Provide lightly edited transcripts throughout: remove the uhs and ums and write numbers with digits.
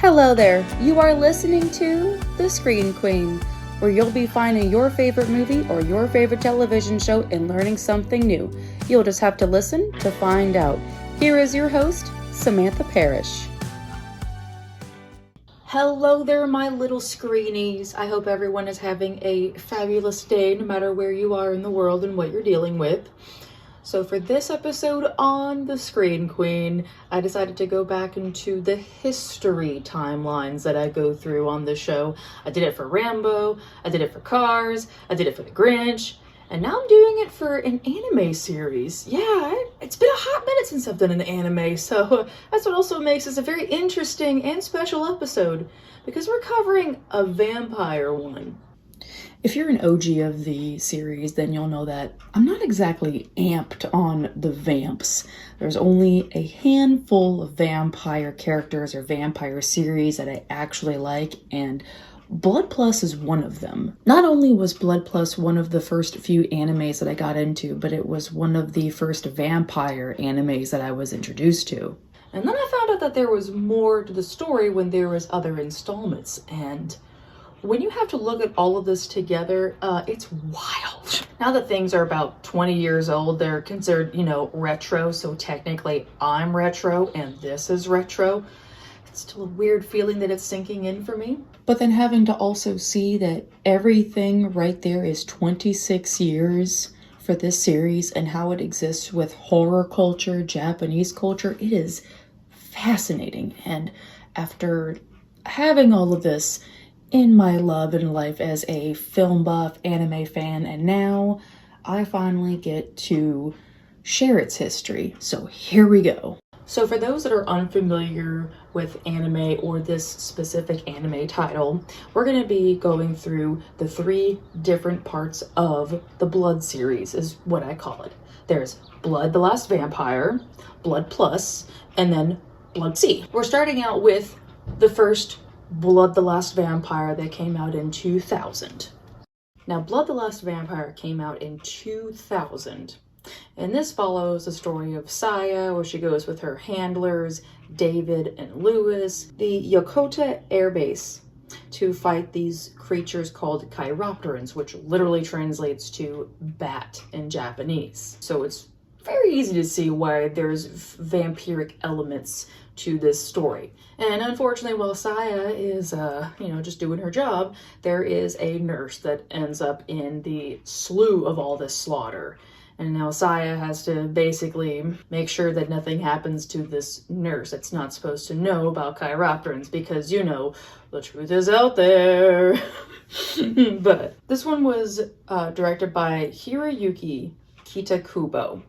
Hello there, you are listening to The Screen Queen, where you'll be finding your favorite movie or your favorite television show and learning something new. You'll just have to listen to find out. Here is your host, Samantha Parrish. Hello there, my little screenies. I hope everyone is having a fabulous day, no matter where you are in the world and what you're dealing with. So for this episode on The Screen Queen, I decided to go back into the history timelines that I go through on the show. I did it for Rambo, I did it for Cars, I did it for The Grinch, and now I'm doing it for an anime series. Yeah, it's been a hot minute since I've done an anime, so that's what also makes this a very interesting and special episode, because we're covering a vampire one. If you're an OG of the series, then you'll know that I'm not exactly amped on the vamps. There's only a handful of vampire characters or vampire series that I actually like, and Blood Plus is one of them. Not only was Blood Plus one of the first few animes that I got into, but it was one of the first vampire animes that I was introduced to. And then I found out that there was more to the story when there was other installments, and when you have to look at all of this together, it's wild. Now that things are about 20 years old, they're considered, retro, so technically I'm retro and this is retro. It's still a weird feeling that it's sinking in for me. But then having to also see that everything right there is 26 years for this series and how it exists with horror culture, Japanese culture, it is fascinating. And after having all of this in my love and life as a film buff, anime fan, and now I finally get to share its history. So here we go. So for those that are unfamiliar with anime or this specific anime title, we're going to be going through the 3 different parts of the Blood series, is what I call it. There's Blood the Last Vampire, Blood Plus, and then Blood C. We're starting out with the first Blood the Last Vampire that came out in 2000. Now, Blood the Last Vampire came out in 2000, and this follows the story of Saya, where she goes with her handlers, David and Lewis, the Yokota Air Base, to fight these creatures called chiropterans, which literally translates to bat in Japanese. So it's very easy to see why there's vampiric elements to this story. And unfortunately, while Saya is, just doing her job, there is a nurse that ends up in the slew of all this slaughter. And now Saya has to basically make sure that nothing happens to this nurse that's not supposed to know about chiropterans, because, the truth is out there. But this one was directed by Hiroyuki Kitakubo,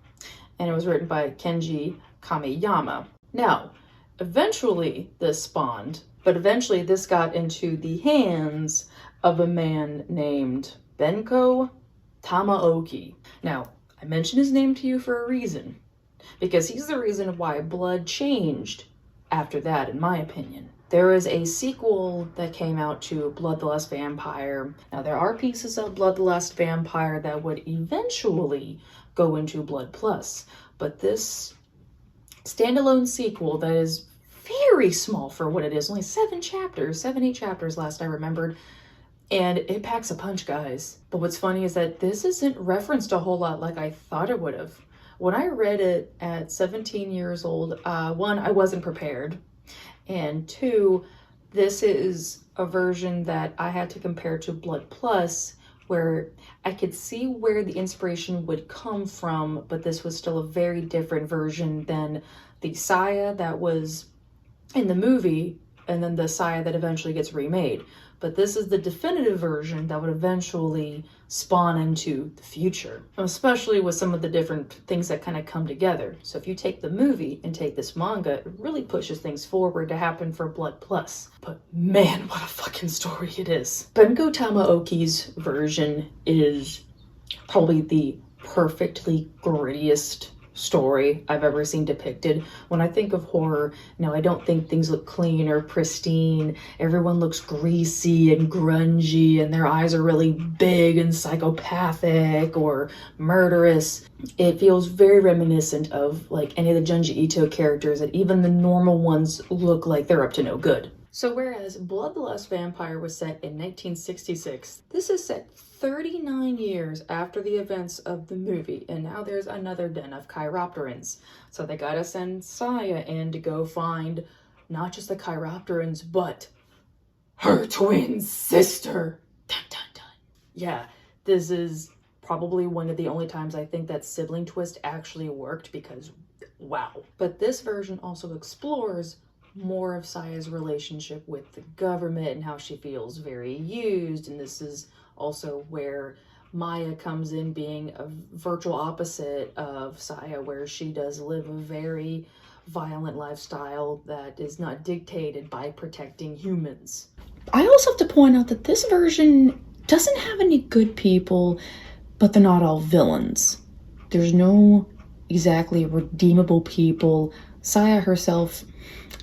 and it was written by Kenji Kamiyama. Now, eventually this spawned, but eventually this got into the hands of a man named Benko Tamaoki. Now, I mentioned his name to you for a reason, because he's the reason why Blood changed after that, in my opinion. There is a sequel that came out to Blood the Last Vampire. Now, there are pieces of Blood the Last Vampire that would eventually go into Blood Plus, but this standalone sequel that is very small for what it is, only 7 chapters, 8 chapters last I remembered, and it packs a punch, guys. But what's funny is that this isn't referenced a whole lot like I thought it would have. When I read it at 17 years old, 1, I wasn't prepared, and 2, this is a version that I had to compare to Blood Plus, where I could see where the inspiration would come from, but this was still a very different version than the Saya that was in the movie, and then the Saya that eventually gets remade. But this is the definitive version that would eventually spawn into the future, especially with some of the different things that kind of come together. So if you take the movie and take this manga, it really pushes things forward to happen for Blood Plus. But man, what a fucking story it is. Benko Tamaoki's version is probably the perfectly grittiest story I've ever seen depicted. When I think of horror, now I don't think things look clean or pristine. Everyone looks greasy and grungy, and their eyes are really big and psychopathic or murderous. It feels very reminiscent of like any of the Junji Ito characters, that even the normal ones look like they're up to no good. So whereas Bloodlust Vampire was set in 1966, this is set 39 years after the events of the movie, and now there's another den of chiropterans. So they gotta send Saya in to go find not just the chiropterans, but her twin sister. Dun, dun, dun. Yeah, this is probably one of the only times I think that sibling twist actually worked, because wow. But this version also explores more of Saya's relationship with the government and how she feels very used, and this is also where Maya comes in, being a virtual opposite of Saya, where she does live a very violent lifestyle that is not dictated by protecting humans. I also have to point out that this version doesn't have any good people, but they're not all villains. There's no exactly redeemable people. Saya herself,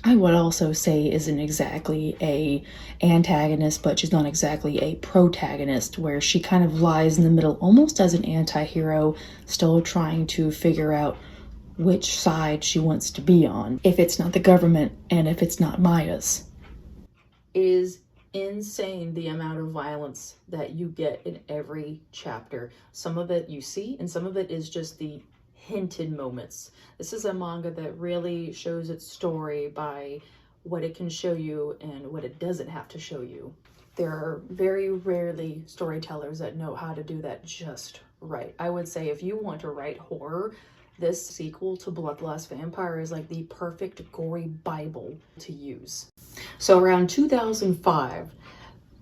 I would also say, isn't exactly a antagonist, but she's not exactly a protagonist, where she kind of lies in the middle, almost as an anti-hero, still trying to figure out which side she wants to be on, if it's not the government and if it's not Maya's. It is insane the amount of violence that you get in every chapter. Some of it you see, and some of it is just the hinted moments. This is a manga that really shows its story by what it can show you and what it doesn't have to show you. There are very rarely storytellers that know how to do that just right. I would say if you want to write horror, this sequel to Bloodlust Vampire is like the perfect gory Bible to use. So around 2005,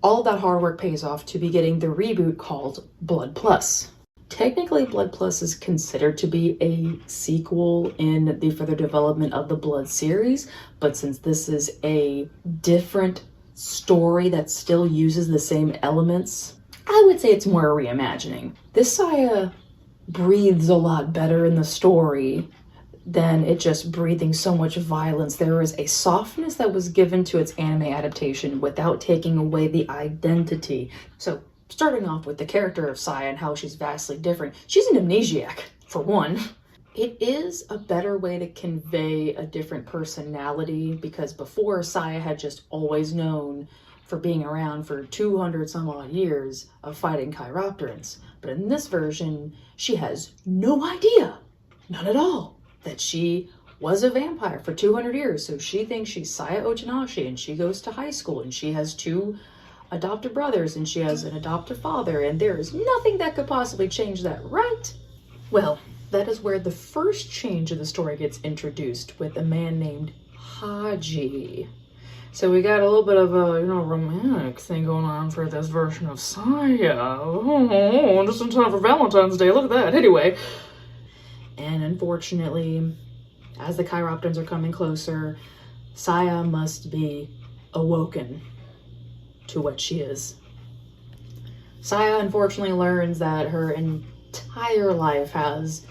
all that hard work pays off to be getting the reboot called Blood Plus. Technically, Blood Plus is considered to be a sequel in the further development of the Blood series, but since this is a different story that still uses the same elements, I would say it's more a reimagining. This Saya breathes a lot better in the story than it just breathing so much violence. There is a softness that was given to its anime adaptation without taking away the identity. So starting off with the character of Saya and how she's vastly different. She's an amnesiac, for one. It is a better way to convey a different personality, because before, Saya had just always known, for being around for 200 some odd years, of fighting chiropterans. But in this version, she has no idea, none at all, that she was a vampire for 200 years. So she thinks she's Saya Ochinashi, and she goes to high school, and she has two adopted brothers, and she has an adoptive father, and there is nothing that could possibly change that, right? Well, that is where the first change of the story gets introduced, with a man named Haji. So we got a little bit of a, romantic thing going on for this version of Saya. Oh, just in time for Valentine's Day, look at that. Anyway, and unfortunately, as the chiropterans are coming closer, Saya must be awoken to what she is. Saya unfortunately learns that her entire life has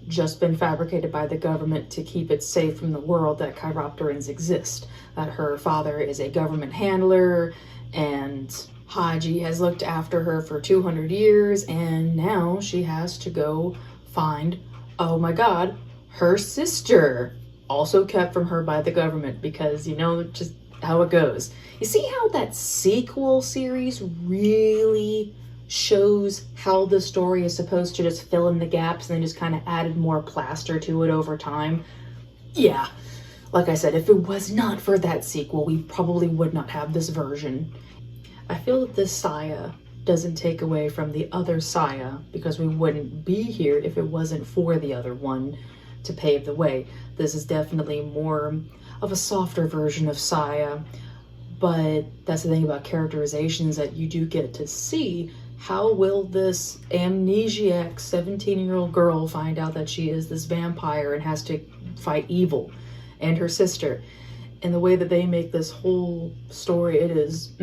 just been fabricated by the government to keep it safe from the world that chiropterans exist. That her father is a government handler, and Haji has looked after her for 200 years, and now she has to go find, oh my god, her sister, also kept from her by the government, because, just how it goes. You see how that sequel series really shows how the story is supposed to just fill in the gaps, and then just kind of added more plaster to it over time? Yeah, like I said, if it was not for that sequel, we probably would not have this version. I feel that this Saya doesn't take away from the other Saya, because we wouldn't be here if it wasn't for the other one to pave the way. This is definitely more of a softer version of Saya, but that's the thing about characterizations, that you do get to see how will this amnesiac 17-year-old girl find out that she is this vampire and has to fight evil and her sister. And the way that they make this whole story, it is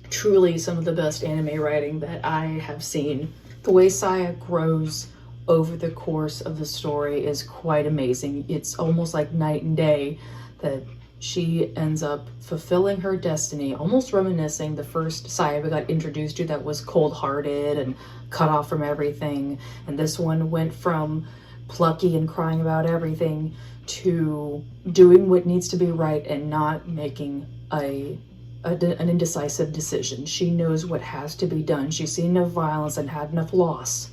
truly some of the best anime writing that I have seen. The way Saya grows over the course of the story is quite amazing. It's almost like night and day, that she ends up fulfilling her destiny, almost reminiscing the first Saya we got introduced to that was cold-hearted and cut off from everything. And this one went from plucky and crying about everything to doing what needs to be right and not making an indecisive decision. She knows what has to be done. She's seen enough violence and had enough loss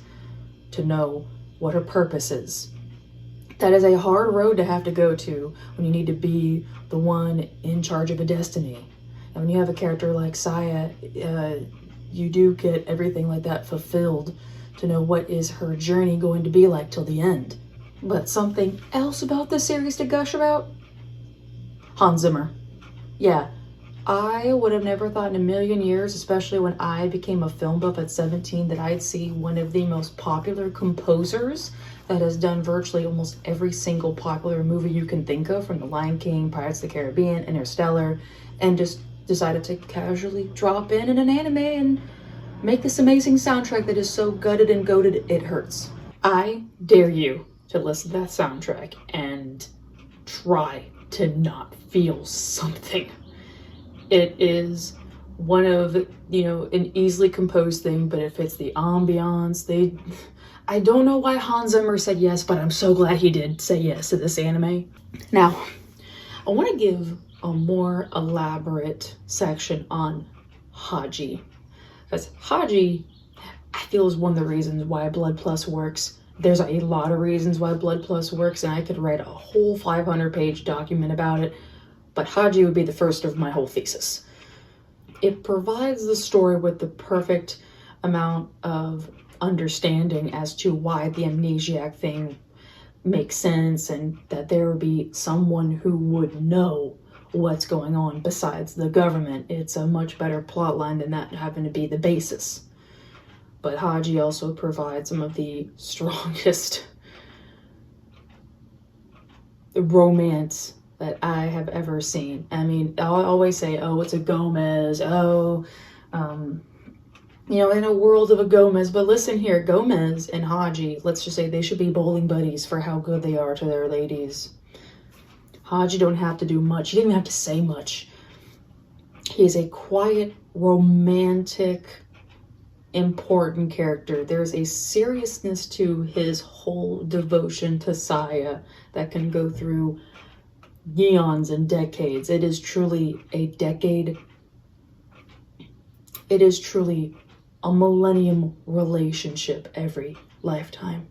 to know what her purpose is. That is a hard road to have to go to when you need to be the one in charge of a destiny. And when you have a character like Saya, you do get everything like that fulfilled to know what is her journey going to be like till the end. But something else about this series to gush about? Hans Zimmer. Yeah, I would have never thought in a million years, especially when I became a film buff at 17, that I'd see one of the most popular composers that has done virtually almost every single popular movie you can think of, from The Lion King, Pirates of the Caribbean, Interstellar, and just decided to casually drop in an anime and make this amazing soundtrack that is so gutted and goated it hurts. I dare you to listen to that soundtrack and try to not feel something. It is one of, an easily composed thing, but it fits the ambiance. I don't know why Hans Zimmer said yes, but I'm so glad he did say yes to this anime. Now, I want to give a more elaborate section on Haji. Because Haji, I feel, is one of the reasons why Blood Plus works. There's a lot of reasons why Blood Plus works, and I could write a whole 500-page document about it, but Haji would be the first of my whole thesis. It provides the story with the perfect amount of understanding as to why the amnesiac thing makes sense, and that there would be someone who would know what's going on besides the government. It's a much better plot line than that having to be the basis. But Haji also provides some of the strongest romance that I have ever seen. I mean, I always say, oh, it's a Gomez, in a world of a Gomez, but listen here, Gomez and Haji, let's just say they should be bowling buddies for how good they are to their ladies. Haji don't have to do much. He didn't even have to say much. He is a quiet, romantic, important character. There's a seriousness to his whole devotion to Saya that can go through eons and decades. It is truly a decade. It is truly a millennium relationship every lifetime.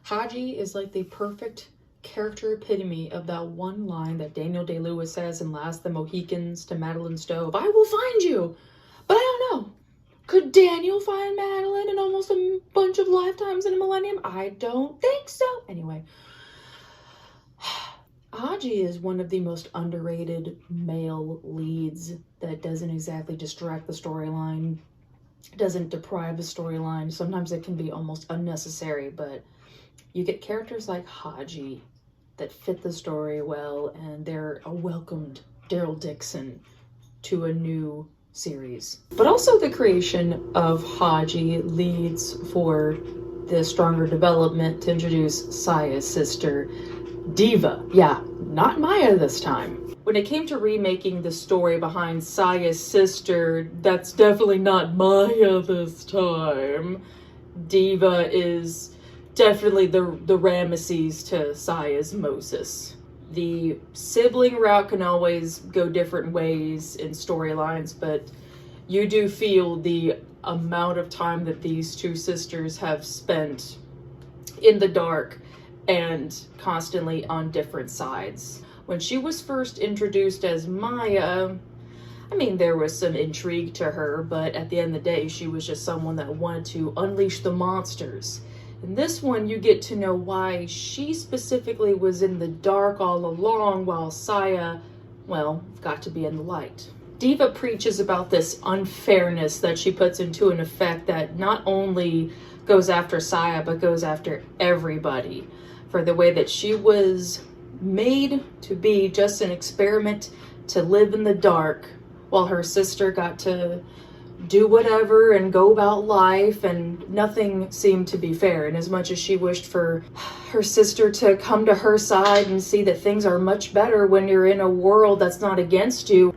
Haji is like the perfect character epitome of that one line that Daniel Day-Lewis says in Last of the Mohicans to Madeline Stove, "I will find you." But I don't know. Could Daniel find Madeline in almost a bunch of lifetimes in a millennium? I don't think so. Anyway, Haji is one of the most underrated male leads that doesn't exactly distract the storyline, doesn't deprive the storyline. Sometimes it can be almost unnecessary, but you get characters like Haji that fit the story well, and they're a welcomed Daryl Dixon to a new series. But also the creation of Haji leads for the stronger development to introduce Saya's sister, Diva. Yeah, not Maya this time. When it came to remaking the story behind Saya's sister, that's definitely not Maya this time. Diva is definitely the Ramesses to Saya's Moses. The sibling route can always go different ways in storylines, but you do feel the amount of time that these two sisters have spent in the dark and constantly on different sides. When she was first introduced as Maya, I mean, there was some intrigue to her, but at the end of the day, she was just someone that wanted to unleash the monsters. In this one, you get to know why she specifically was in the dark all along, while Saya, well, got to be in the light. Diva preaches about this unfairness that she puts into an effect that not only goes after Saya, but goes after everybody, for the way that she was made to be just an experiment to live in the dark, while her sister got to do whatever and go about life, and nothing seemed to be fair. And as much as she wished for her sister to come to her side and see that things are much better when you're in a world that's not against you,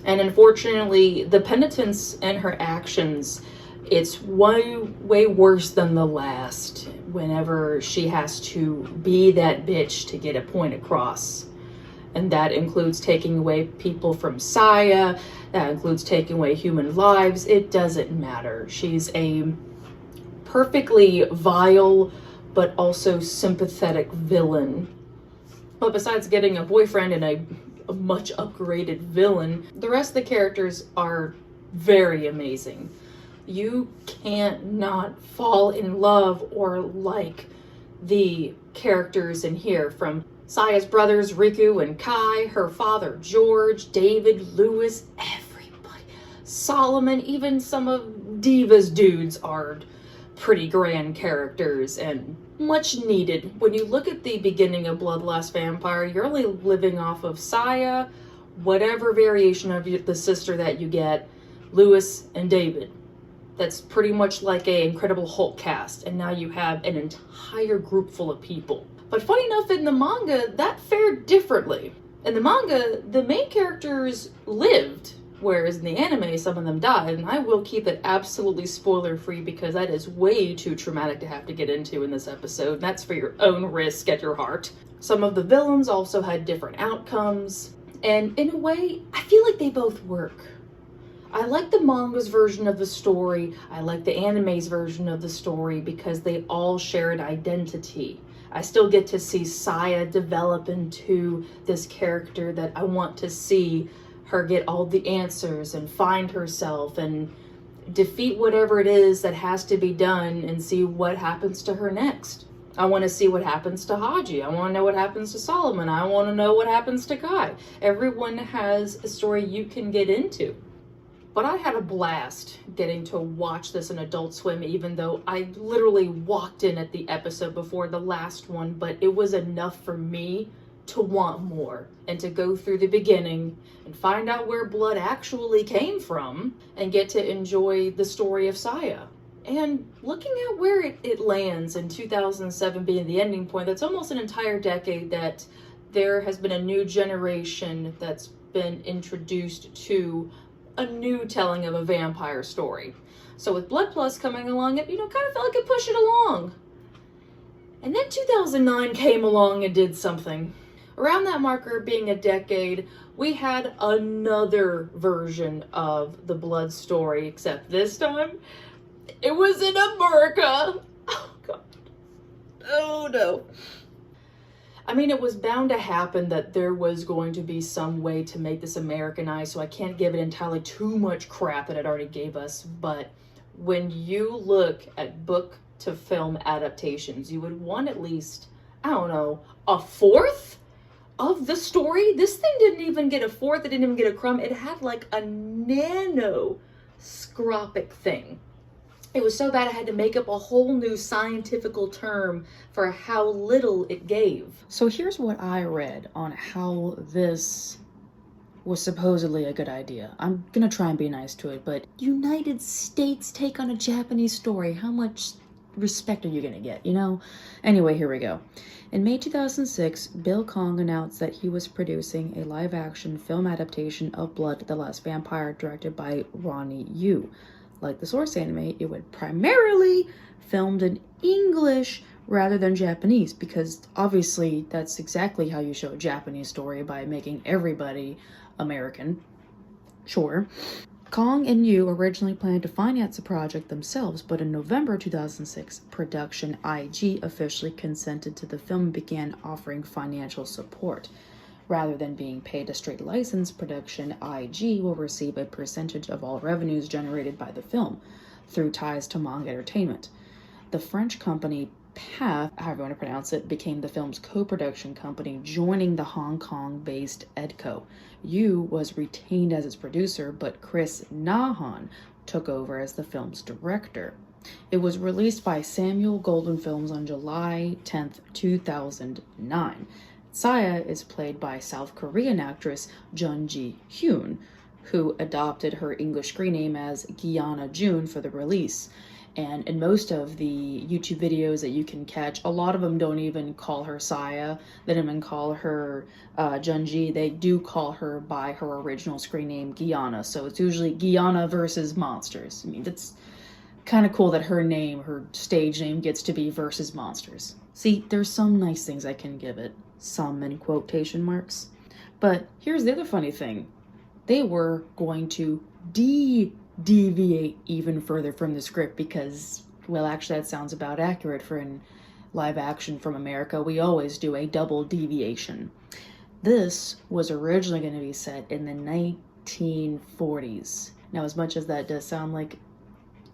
and unfortunately the penitence and her actions, it's way worse than the last. whenever she has to be that bitch to get a point across. And that includes taking away people from Saya, that includes taking away human lives. It doesn't matter. She's a perfectly vile but also sympathetic villain. But besides getting a boyfriend and a much upgraded villain, the rest of the characters are very amazing. You can't not fall in love or like the characters in here, from Saya's brothers Riku and Kai, her father George, David, Lewis, everybody. Solomon, even some of Diva's dudes are pretty grand characters and much needed. When you look at the beginning of Blood the Last Vampire, you're only living off of Saya, whatever variation of the sister that you get, Lewis and David. That's pretty much like a Incredible Hulk cast, and now you have an entire group full of people. But funny enough, in the manga, that fared differently. In the manga, the main characters lived, whereas in the anime, some of them died, and I will keep it absolutely spoiler-free because that is way too traumatic to have to get into in this episode, and that's for your own risk at your heart. Some of the villains also had different outcomes, and in a way, I feel like they both work. I like the manga's version of the story, I like the anime's version of the story because they all share an identity. I still get to see Saya develop into this character that I want to see her get all the answers and find herself and defeat whatever it is that has to be done and see what happens to her next. I want to see what happens to Haji. I want to know what happens to Solomon. I want to know what happens to Kai. Everyone has a story you can get into. But I had a blast getting to watch this in Adult Swim, even though I literally walked in at the episode before the last one, but it was enough for me to want more and to go through the beginning and find out where blood actually came from and get to enjoy the story of Saya. And looking at where it lands in 2007 being the ending point, that's almost an entire decade that there has been a new generation that's been introduced to a new telling of a vampire story. So with Blood Plus coming along, it kind of felt like it pushed it along. And then 2009 came along and did something. Around that marker being a decade, we had another version of the Blood story, except this time, it was in America. Oh God. Oh no. I mean, it was bound to happen that there was going to be some way to make this Americanized, so I can't give it entirely too much crap that it already gave us, but when you look at book to film adaptations, you would want at least, I don't know, a fourth of the story. This thing didn't even get a fourth, it didn't even get a crumb. It had like a nanoscopic thing. It was so bad I had to make up a whole new scientifical term for how little it gave. So here's what I read on how this was supposedly a good idea. I'm gonna try and be nice to it, but United States take on a Japanese story. How much respect are you gonna get, Anyway, here we go. In May 2006, Bill Kong announced that he was producing a live-action film adaptation of Blood the Last Vampire directed by Ronnie Yu. Like the source anime, it would primarily filmed in English rather than Japanese, because obviously that's exactly how you show a Japanese story, by making everybody American. Sure. Kong and Yu originally planned to finance the project themselves, but in November 2006, production IG officially consented to the film and began offering financial support. Rather than being paid a straight license, production IG will receive a percentage of all revenues generated by the film through ties to manga entertainment. The French company Path, however you want to pronounce it, became the film's co-production company, joining the Hong Kong-based Edco. Yu was retained as its producer, but Chris Nahan took over as the film's director. It was released by Samuel Golden Films on July 10th, 2009. Saya is played by South Korean actress Jun Ji-hyun, who adopted her English screen name as Gianna June for the release. And in most of the YouTube videos that you can catch, a lot of them don't even call her Saya. They don't even call her Junji. They do call her by her original screen name, Gianna. So it's usually Gianna versus monsters. I mean, that's Kind of cool that her stage name gets to be Versus Monsters. See, there's some nice things I can give it. Some in quotation marks. But here's the other funny thing. They were going to deviate even further from the script because, well, actually that sounds about accurate for in live action from America. We always do a double deviation. This was originally going to be set in the 1940s. Now, as much as that does sound like,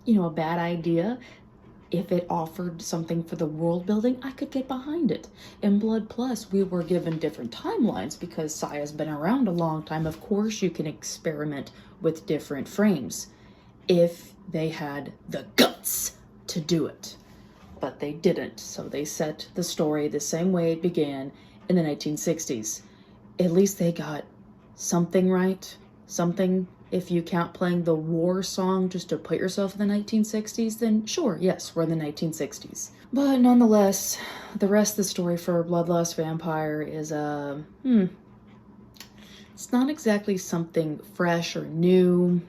a bad idea, if it offered something for the world building, I could get behind it. In Blood Plus, we were given different timelines because Saya's been around a long time. Of course, you can experiment with different frames if they had the guts to do it. But they didn't, so they set the story the same way it began in the 1960s. At least they got something right. Something, if you count playing the war song just to put yourself in the 1960s, then sure, yes, we're in the 1960s. But nonetheless, the rest of the story for Bloodlust Vampire is, it's not exactly something fresh or new.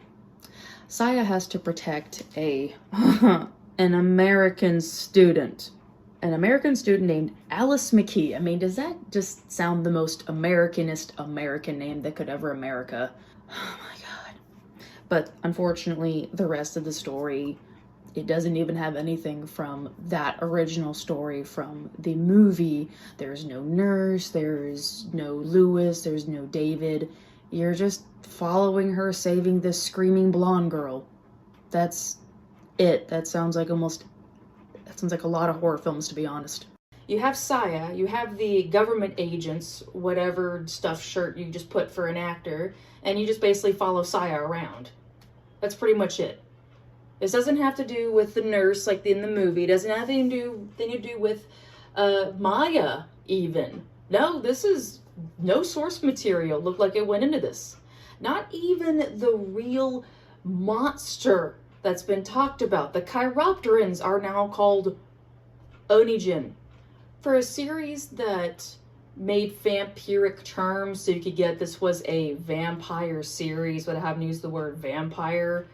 Saya has to protect an American student. An American student named Alice McKee. I mean, does that just sound the most Americanist American name that could ever America? Oh my God. But unfortunately, the rest of the story, it doesn't even have anything from that original story from the movie. There's no nurse, there's no Lewis, there's no David. You're just following her saving this screaming blonde girl. That's it. That sounds like a lot of horror films, to be honest. You have Saya, you have the government agents, whatever stuffed shirt you just put for an actor, and you just basically follow Saya around. That's pretty much it. This doesn't have to do with the nurse like in the movie. It doesn't have anything to do with Maya, even. No, this is no source material looked like it went into this. Not even the real monster that's been talked about. The chiropterans are now called Onijin. For a series that made vampiric terms so you could get this was a vampire series, but I haven't used the word vampire,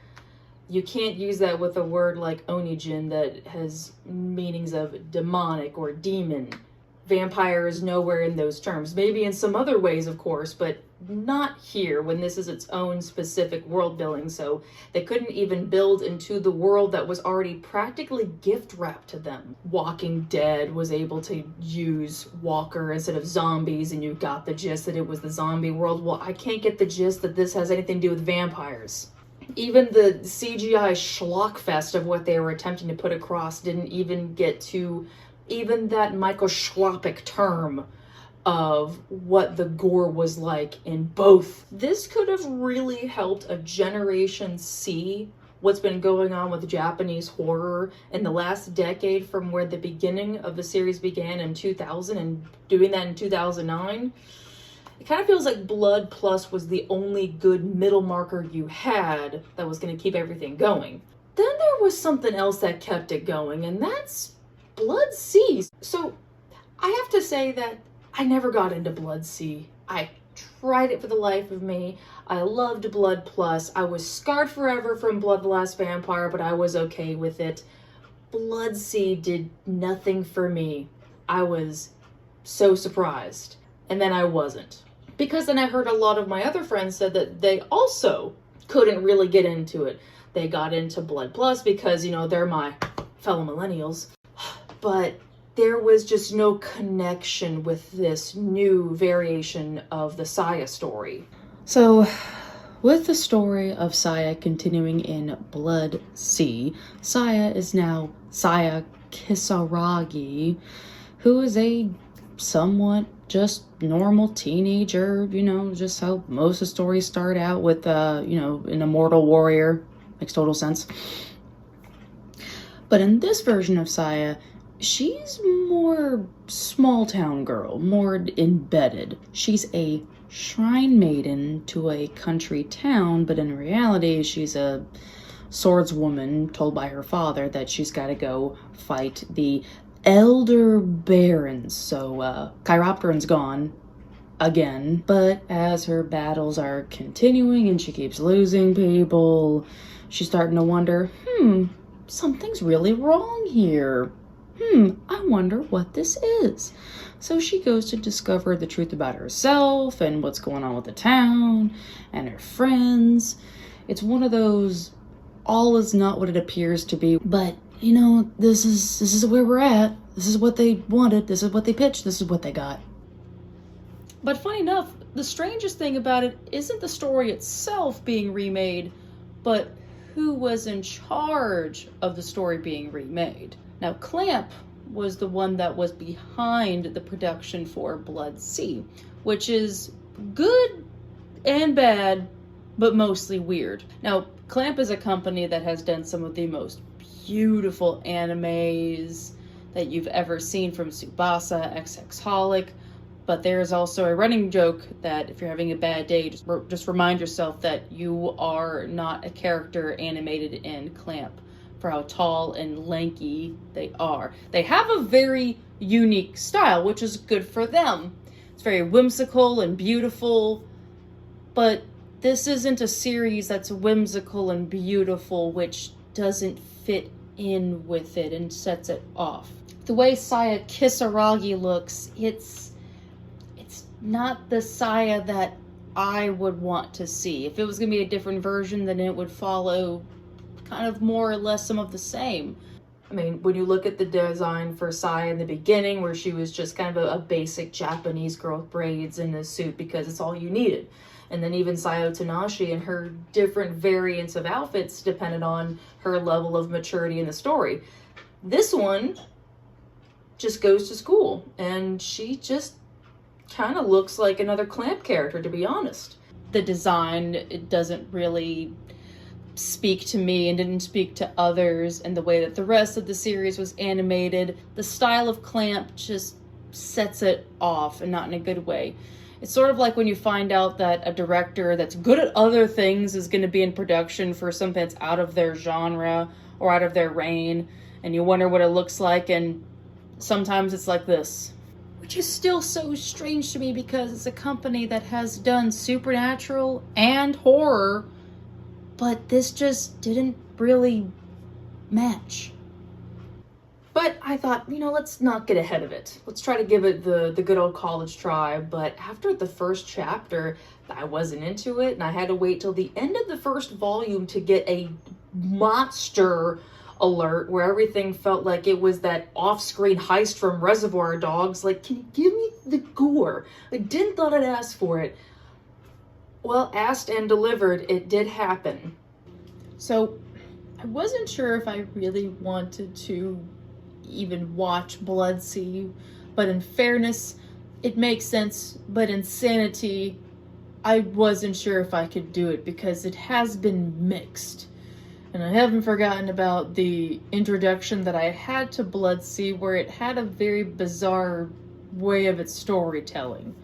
you can't use that with a word like Onijin that has meanings of demonic or demon. Vampire is nowhere in those terms. Maybe in some other ways, of course, but not here when this is its own specific world building. So they couldn't even build into the world that was already practically gift wrapped to them. Walking Dead was able to use Walker instead of zombies, and you got the gist that it was the zombie world. Well, I can't get the gist that this has anything to do with vampires. Even the CGI schlockfest of what they were attempting to put across didn't even get to even that microscopic term of what the gore was like in both. This could have really helped a generation see what's been going on with Japanese horror in the last decade, from where the beginning of the series began in 2000 and doing that in 2009. It kind of feels like Blood Plus was the only good middle marker you had that was going to keep everything going. Then there was something else that kept it going, and that's Blood Sea. So I have to say that I never got into Blood Sea. I tried it for the life of me. I loved Blood Plus. I was scarred forever from Blood the Last Vampire, but I was okay with it. Blood Sea did nothing for me. I was so surprised. And then I wasn't. Because then I heard a lot of my other friends said that they also couldn't really get into it. They got into Blood Plus because, they're my fellow millennials. But there was just no connection with this new variation of the Saya story. So, with the story of Saya continuing in Blood Sea, Saya is now Saya Kisaragi, who is a somewhat just normal teenager, just how most of the stories start out with, an immortal warrior. Makes total sense. But in this version of Saya, she's more small town girl, more embedded. She's a shrine maiden to a country town, but in reality, she's a swordswoman told by her father that she's got to go fight the Elder Barons. So, Chiropteran's gone again, but as her battles are continuing and she keeps losing people, she's starting to wonder, something's really wrong here. I wonder what this is. So she goes to discover the truth about herself and what's going on with the town and her friends. It's one of those, all is not what it appears to be, but this is where we're at. This is what they wanted. This is what they pitched. This is what they got. But funny enough, the strangest thing about it isn't the story itself being remade, but who was in charge of the story being remade. Now, Clamp was the one that was behind the production for Blood Sea, which is good and bad, but mostly weird. Now, Clamp is a company that has done some of the most beautiful animes that you've ever seen, from Tsubasa, XX-holic, but there's also a running joke that if you're having a bad day, just remind yourself that you are not a character animated in Clamp for how tall and lanky they are. They have a very unique style, which is good for them. It's very whimsical and beautiful, but this isn't a series that's whimsical and beautiful, which doesn't fit in with it and sets it off. The way Saya Kisaragi looks, it's not the Saya that I would want to see. If it was going to be a different version, then it would follow kind of more or less some of the same. I mean, when you look at the design for Saya in the beginning, where she was just kind of a basic Japanese girl with braids in a suit because it's all you needed. And then even Sayo Tanashi and her different variants of outfits depended on her level of maturity in the story. This one just goes to school, and she just kind of looks like another Clamp character, to be honest. The design, it doesn't really speak to me and didn't speak to others, and the way that the rest of the series was animated, the style of Clamp just sets it off, and not in a good way. It's sort of like when you find out that a director that's good at other things is going to be in production for something that's out of their genre or out of their reign, and you wonder what it looks like, and sometimes it's like this. Which is still so strange to me because it's a company that has done supernatural and horror, but this just didn't really match. But I thought, let's not get ahead of it. Let's try to give it the good old college try. But after the first chapter, I wasn't into it, and I had to wait till the end of the first volume to get a monster alert where everything felt like it was that off-screen heist from Reservoir Dogs. Like, can you give me the gore? I didn't thought I'd ask for it. Well, asked and delivered, it did happen. So I wasn't sure if I really wanted to even watch Blood Sea, but in fairness, it makes sense, but in sanity, I wasn't sure if I could do it because it has been mixed. And I haven't forgotten about the introduction that I had to Blood Sea, where it had a very bizarre way of its storytelling.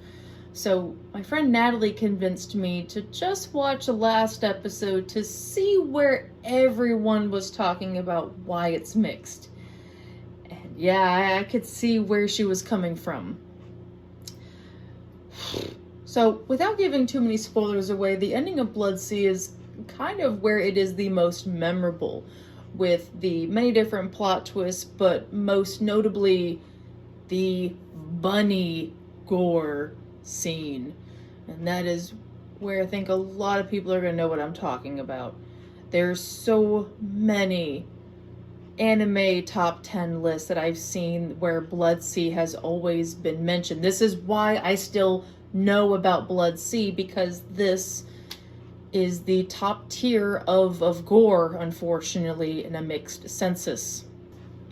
So my friend Natalie convinced me to just watch the last episode to see where everyone was talking about why it's mixed. And yeah, I could see where she was coming from. So without giving too many spoilers away, the ending of Blood Sea is kind of where it is the most memorable, with the many different plot twists, but most notably the bunny gore scene. And that is where I think a lot of people are going to know what I'm talking about. There's so many anime top 10 lists that I've seen where Blood Sea has always been mentioned. This is why I still know about Blood Sea, because this is the top tier of gore, unfortunately, in a mixed census.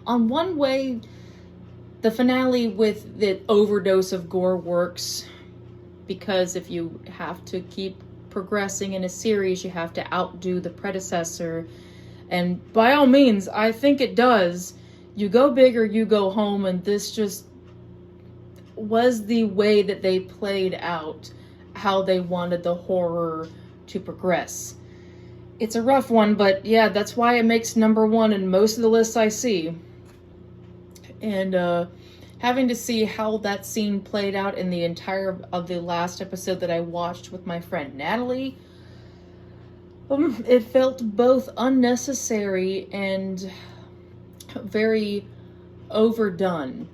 On one way, the finale with the overdose of gore works, because if you have to keep progressing in a series, you have to outdo the predecessor. And by all means, I think it does. You go big or you go home, and this just was the way that they played out how they wanted the horror to progress. It's a rough one, but yeah, that's why it makes number one in most of the lists I see. And having to see how that scene played out in the entire of the last episode that I watched with my friend Natalie, It felt both unnecessary and very overdone.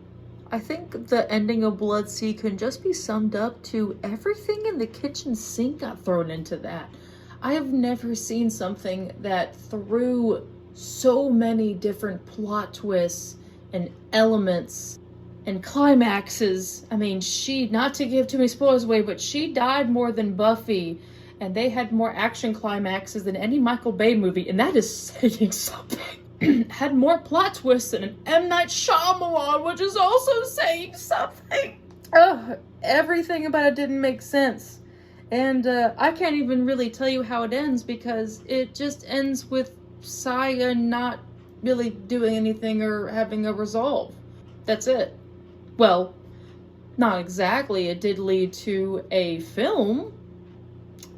I think the ending of Blood-C can just be summed up to everything in the kitchen sink got thrown into that. I have never seen something that threw so many different plot twists and elements and climaxes. I mean, not to give too many spoilers away, but she died more than Buffy, and they had more action climaxes than any Michael Bay movie, and that is saying something. Had more plot twists than an M. Night Shyamalan, which is also saying something. Ugh, everything about it didn't make sense. And I can't even really tell you how it ends, because it just ends with Saya not really doing anything or having a resolve. That's it. Well, not exactly. It did lead to a film,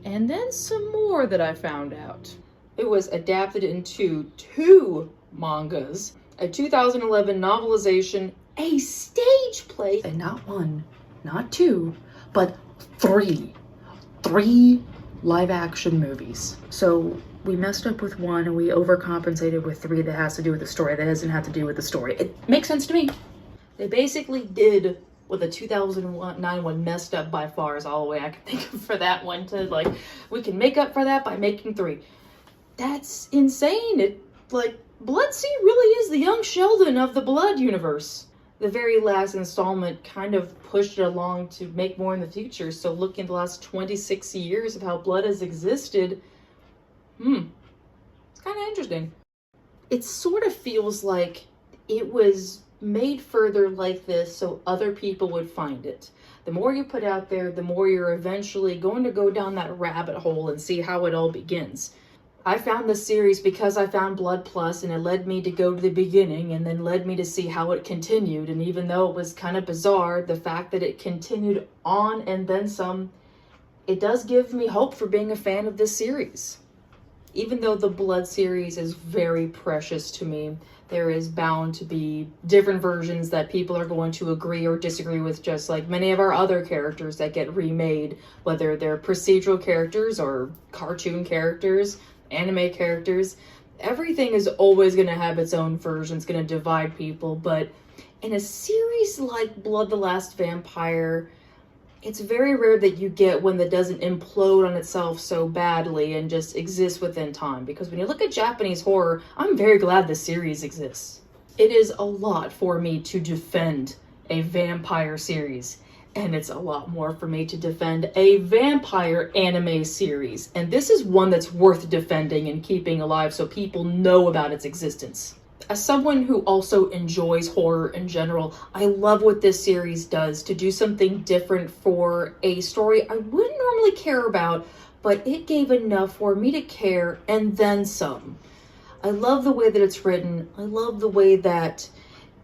and then some more that I found out. It was adapted into 2 mangas, a 2011 novelization, a stage play, and not 1, not 2, but 3 live action movies. So we messed up with 1 and we overcompensated with 3 that has to do with the story that doesn't have to do with the story. It makes sense to me. They basically did what the 2009 one messed up by far is all the way I can think of for that one, to like, we can make up for that by making 3. That's insane. It, like, Blood-C really is the young Sheldon of the Blood universe. The very last installment kind of pushed it along to make more in the future, so looking at the last 26 years of how Blood has existed, it's kind of interesting. It sort of feels like it was made further like this so other people would find it. The more you put out there, the more you're eventually going to go down that rabbit hole and see how it all begins. I found this series because I found Blood Plus, and it led me to go to the beginning and then led me to see how it continued. And even though it was kind of bizarre, the fact that it continued on and then some, it does give me hope for being a fan of this series. Even though the Blood series is very precious to me, there is bound to be different versions that people are going to agree or disagree with, just like many of our other characters that get remade, whether they're procedural characters or cartoon characters, anime characters. Everything is always going to have its own version. It's going to divide people, but in a series like Blood the Last Vampire, it's very rare that you get one that doesn't implode on itself so badly and just exists within time. Because when you look at Japanese horror, I'm very glad this series exists. It is a lot for me to defend a vampire series, and it's a lot more for me to defend a vampire anime series. And this is one that's worth defending and keeping alive so people know about its existence. As someone who also enjoys horror in general, I love what this series does to do something different for a story I wouldn't normally care about, but it gave enough for me to care and then some. I love the way that it's written. I love the way that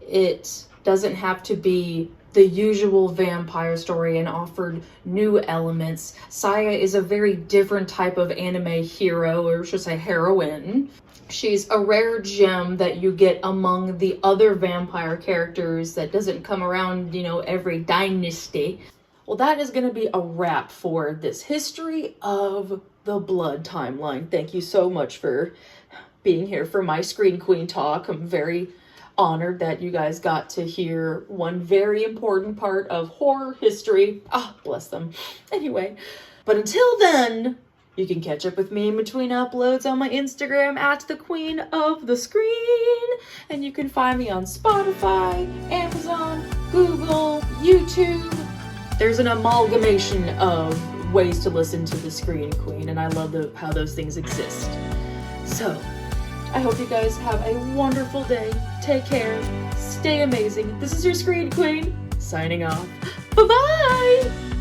it doesn't have to be the usual vampire story and offered new elements. Saya is a very different type of anime hero, or should I say heroine. She's a rare gem that you get among the other vampire characters that doesn't come around, every dynasty. Well, that is going to be a wrap for this history of the Blood timeline. Thank you so much for being here for my Screen Queen talk. I'm very honored that you guys got to hear one very important part of horror history. Bless them. Anyway, but until then, you can catch up with me in between uploads on my Instagram at the Queen of the Screen. And you can find me on Spotify, Amazon, Google, YouTube. There's an amalgamation of ways to listen to the Screen Queen, and I love how those things exist. So, I hope you guys have a wonderful day. Take care. Stay amazing. This is your Screen Queen, signing off. Bye-bye!